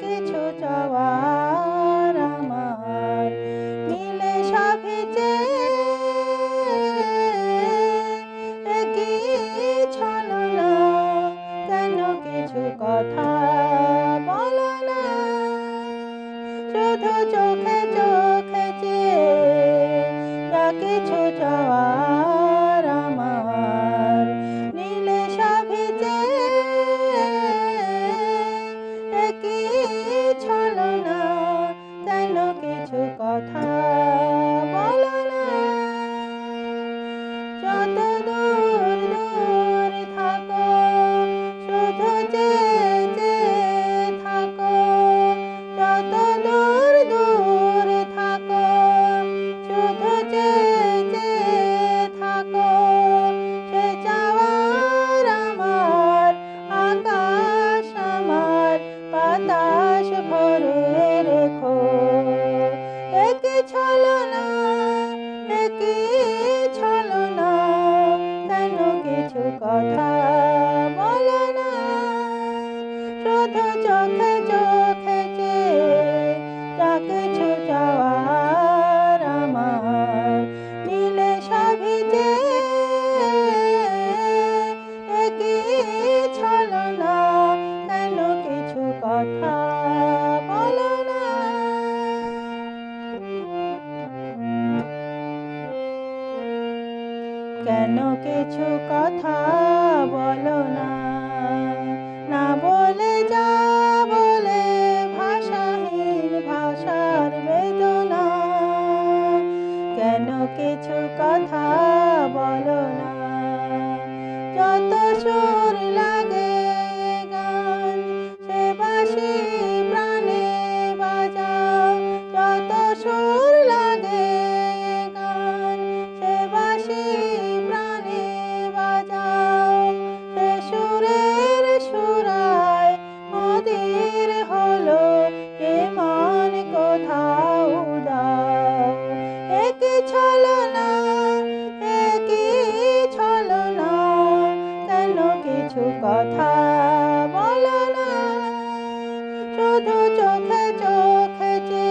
কিছু চাওয়ার আমার মিলে সবই যে একই ছলনা, কেন কিছু কথা বলো না, শুধু চোখে চোখে যে যা কিছু চাওয়ার আমার মিলে সবই যে একই ছলনা, কেন কিছু কথা বলো না। যত দূর দূর থাকো শুধু যে থাকো, যত দূর দূর থাকো শুধু যে থাকো, সে যাওয়ার আমার আকাশ আমার বাতাস ভরে রেখো, একই ছলনা একই ছলনা, কেন কিছু কথা বলো না, শুধু চোখে চোখে যে যা কিছু চাওয়ার আমার মিলে সবই যে একই ছলনা, কেন কিছু কথা বলো না। কেন কিছু কথা বলো না, না বলে যা বলে ভাষাহীন ভাষার বেদনা, কেন কিছু কথা বলো না, যত সুর লাগে গান সে বাঁশি প্রাণে বাজাও, যত সুর লাগে গান সে বাঁশি প্রাণে বাজাও, সে সুরের সুরায় অধীর হলো যে মন কোথাও দাও, একই ছলনা একই ছলনা, কেন কিছু কথা বলো না, শুধু চোখে চোখে যে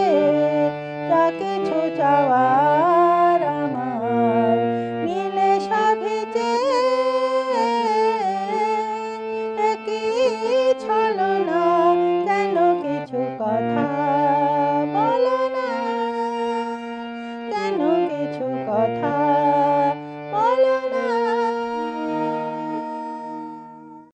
যা কিছু চাওয়ার আমার মিলে সবই যে একই ছলনা, কেন কিছু কথা বলো না, কেন কিছু কথা